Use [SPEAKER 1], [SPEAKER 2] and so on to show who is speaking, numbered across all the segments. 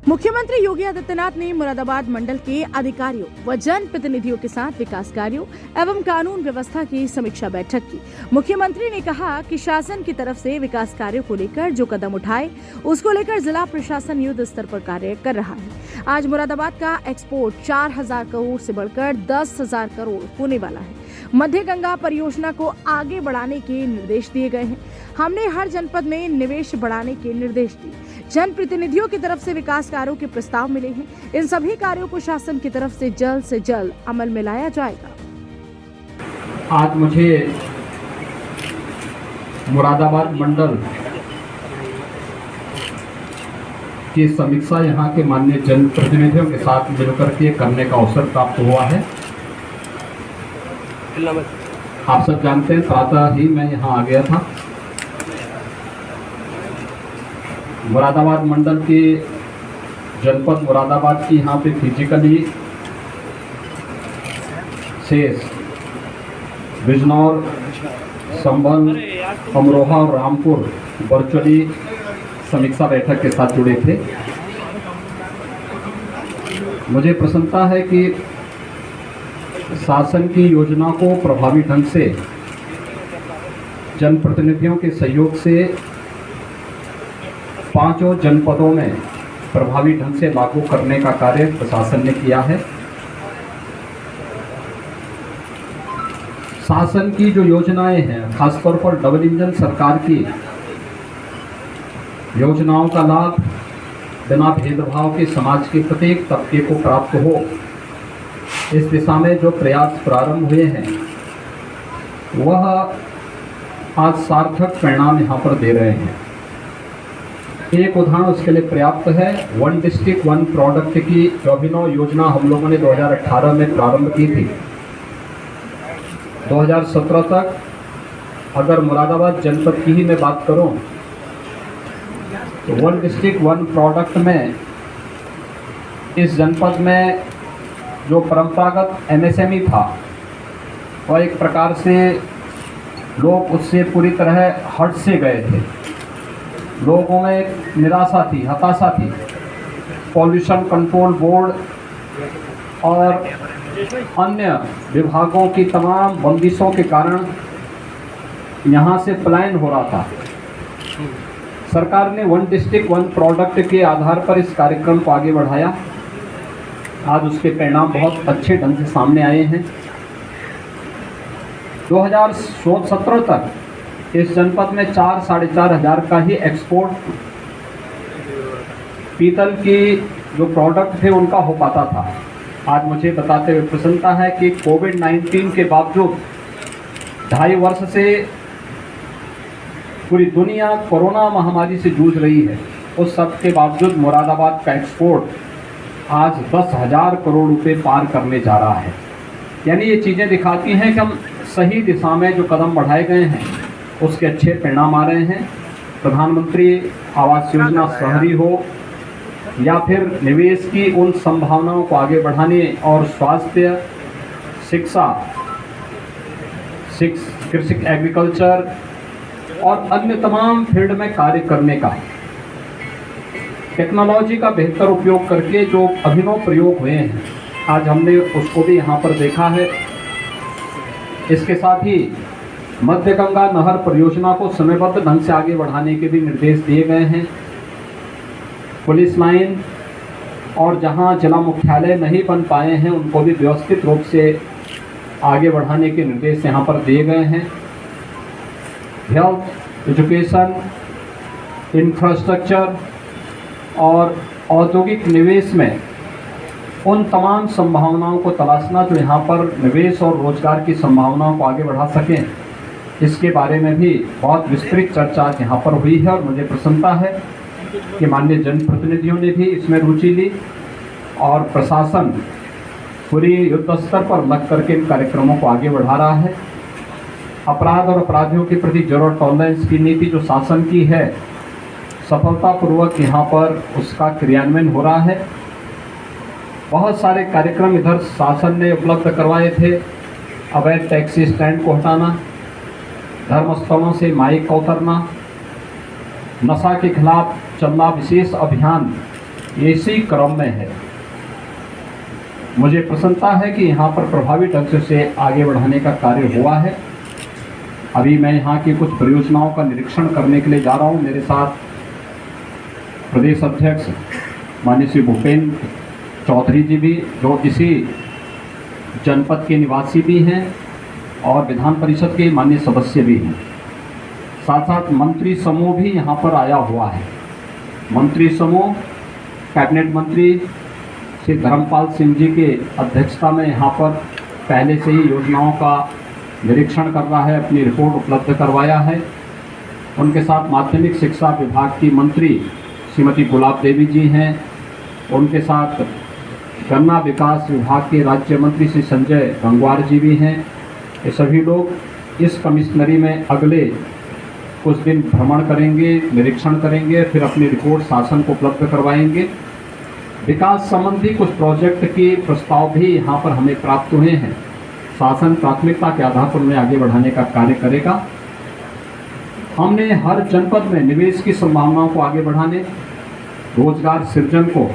[SPEAKER 1] मुख्यमंत्री योगी आदित्यनाथ ने मुरादाबाद मंडल के अधिकारियों व जनप्रतिनिधियों के साथ विकास कार्यों एवं कानून व्यवस्था की समीक्षा बैठक की। मुख्यमंत्री ने कहा कि शासन की तरफ से विकास कार्यों को लेकर जो कदम उठाए उसको लेकर जिला प्रशासन युद्ध स्तर पर कार्य कर रहा है। आज मुरादाबाद का एक्सपोर्ट 4,000 करोड़ से बढ़कर 10,000 करोड़ होने वाला है। मध्य गंगा परियोजना को आगे बढ़ाने के निर्देश दिए गए हैं। हमने हर जनपद में निवेश बढ़ाने के निर्देश दिए। जनप्रतिनिधियों की तरफ से विकास कार्यों के प्रस्ताव मिले हैं। इन सभी कार्यों को शासन की तरफ से जल्द अमल में लाया जाएगा।
[SPEAKER 2] आज मुझे मुरादाबाद मंडल की समीक्षा यहाँ के माननीय जनप्रतिनिधियों के साथ मिलकर के करने का अवसर प्राप्त हुआ है। आप सब जानते हैं, प्रातः ही मैं यहाँ आ गया था। मुरादाबाद मंडल के जनपद मुरादाबाद की यहाँ पे फिजिकली शेष बिजनौर, संबल, अमरोहा और रामपुर वर्चुअली समीक्षा बैठक के साथ जुड़े थे। मुझे प्रसन्नता है कि शासन की योजना को प्रभावी ढंग से जनप्रतिनिधियों के सहयोग से पांचों जनपदों में प्रभावी ढंग से लागू करने का कार्य प्रशासन ने किया है। शासन की जो योजनाएं हैं, खासतौर पर डबल इंजन सरकार की योजनाओं का लाभ बिना भेदभाव के समाज के प्रत्येक तबके को प्राप्त हो, इस दिशा में जो प्रयास प्रारंभ हुए हैं वह आज सार्थक परिणाम यहाँ पर दे रहे हैं। एक उदाहरण उसके लिए पर्याप्त है। वन डिस्ट्रिक्ट वन प्रोडक्ट की जो अभिनव योजना हम लोगों ने 2018 में प्रारंभ की थी, 2017 तक अगर मुरादाबाद जनपद की ही मैं बात करूं तो वन डिस्ट्रिक्ट वन प्रोडक्ट में इस जनपद में जो परंपरागत एमएसएमई था वह एक प्रकार से लोग उससे पूरी तरह हट से गए थे। लोगों में एक निराशा थी, हताशा थी। पॉल्यूशन कंट्रोल बोर्ड और अन्य विभागों की तमाम बंदिशों के कारण यहाँ से पलायन हो रहा था। सरकार ने वन डिस्ट्रिक्ट वन प्रोडक्ट के आधार पर इस कार्यक्रम को आगे बढ़ाया। आज उसके परिणाम बहुत अच्छे ढंग से सामने आए हैं। 2017 तक इस जनपद में 4-4.5 हज़ार का ही एक्सपोर्ट पीतल की जो प्रोडक्ट थे उनका हो पाता था। आज मुझे बताते हुए प्रसन्नता है कि कोविड-19 के बावजूद 2.5 वर्ष से पूरी दुनिया कोरोना महामारी से जूझ रही है, उस सब के बावजूद मुरादाबाद का एक्सपोर्ट आज 10,000 करोड़ रुपए पार करने जा रहा है। यानी ये चीज़ें दिखाती हैं कि हम सही दिशा में जो कदम बढ़ाए गए हैं उसके अच्छे परिणाम आ रहे हैं। प्रधानमंत्री आवास योजना शहरी हो या फिर निवेश की उन संभावनाओं को आगे बढ़ाने और स्वास्थ्य, शिक्षा, कृषि, एग्रीकल्चर और अन्य तमाम फील्ड में कार्य करने का, टेक्नोलॉजी का बेहतर उपयोग करके जो अभिनव प्रयोग हुए हैं आज हमने उसको भी यहाँ पर देखा है। इसके साथ ही मध्य गंगा नहर परियोजना को समयबद्ध ढंग से आगे बढ़ाने के भी निर्देश दिए गए हैं। पुलिस लाइन और जहां जिला मुख्यालय नहीं बन पाए हैं उनको भी व्यवस्थित रूप से आगे बढ़ाने के निर्देश यहां पर दिए गए हैं। हेल्थ, एजुकेशन, इंफ्रास्ट्रक्चर और औद्योगिक निवेश में उन तमाम संभावनाओं को तलाशना जो यहाँ पर निवेश और रोजगार की संभावनाओं को आगे बढ़ा सकें, इसके बारे में भी बहुत विस्तृत चर्चा यहाँ पर हुई है। और मुझे प्रसन्नता है कि माननीय जनप्रतिनिधियों ने भी इसमें रुचि ली और प्रशासन पूरी युद्ध स्तर पर लग करके इन कार्यक्रमों को आगे बढ़ा रहा है। अपराध और अपराधियों के प्रति जीरो टॉलरेंस की नीति जो शासन की है, सफलतापूर्वक यहाँ पर उसका क्रियान्वयन हो रहा है। बहुत सारे कार्यक्रम इधर शासन ने उपलब्ध करवाए थे। अवैध टैक्सी स्टैंड को हटाना, धर्मस्थलों से माइक का उतरना, नशा के खिलाफ चलना विशेष अभियान, ये इसी क्रम में है। मुझे प्रसन्नता है कि यहाँ पर प्रभावी ढंग से आगे बढ़ाने का कार्य हुआ है। अभी मैं यहाँ की कुछ परियोजनाओं का निरीक्षण करने के लिए जा रहा हूँ। मेरे साथ प्रदेश अध्यक्ष माननीय श्री भूपेंद्र चौधरी जी भी, जो इसी जनपद के निवासी भी हैं और विधान परिषद के माननीय सदस्य भी हैं। साथ साथ मंत्री समूह भी यहाँ पर आया हुआ है। मंत्री समूह कैबिनेट मंत्री श्री धर्मपाल सिंह जी के अध्यक्षता में यहाँ पर पहले से ही योजनाओं का निरीक्षण कर रहा है, अपनी रिपोर्ट उपलब्ध करवाया है। उनके साथ माध्यमिक शिक्षा विभाग की मंत्री श्रीमती गुलाब देवी जी हैं। उनके साथ गन्ना विकास विभाग के राज्य मंत्री श्री संजय गंगवार जी भी हैं। ये सभी लोग इस कमिश्नरी में अगले कुछ दिन भ्रमण करेंगे, निरीक्षण करेंगे, फिर अपनी रिपोर्ट शासन को उपलब्ध करवाएंगे। विकास संबंधी कुछ प्रोजेक्ट के प्रस्ताव भी यहाँ पर हमें प्राप्त हुए हैं। शासन प्राथमिकता के आधार पर उन्हें आगे बढ़ाने का कार्य करेगा। हमने हर जनपद में निवेश की संभावनाओं को आगे बढ़ाने, रोजगार सृजन को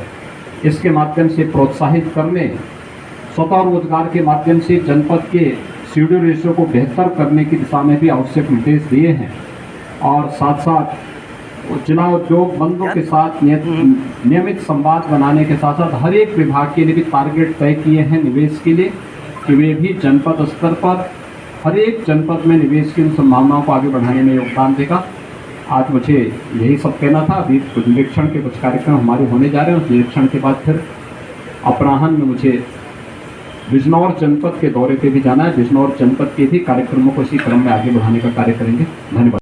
[SPEAKER 2] इसके माध्यम से प्रोत्साहित करने, स्वतः रोजगार के माध्यम से जनपद के सीडी रेशियो को बेहतर करने की दिशा में भी आवश्यक निर्देश दिए हैं। और साथ साथ जिला उद्योग बंधुओं के साथ नियमित संवाद बनाने के साथ साथ हर एक विभाग के लिए भी टारगेट तय किए हैं निवेश के लिए, कि वे भी जनपद स्तर पर हर एक जनपद में निवेश की संभावनाओं को आगे बढ़ाने में योगदान देगा। आज मुझे यही सब कहना था। अभी निरीक्षण के कुछ कार्यक्रम हमारे होने जा रहे हैं। उस निरीक्षण के बाद फिर अपराह्न में मुझे बिजनौर जनपद के दौरे पे भी जाना है। बिजनौर जनपद के भी कार्यक्रमों को इसी क्रम में आगे बढ़ाने का कार्य करेंगे। धन्यवाद।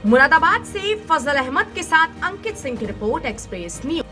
[SPEAKER 3] मुरादाबाद से फजल अहमद के साथ अंकित सिंह की रिपोर्ट, एक्सप्रेस न्यूज।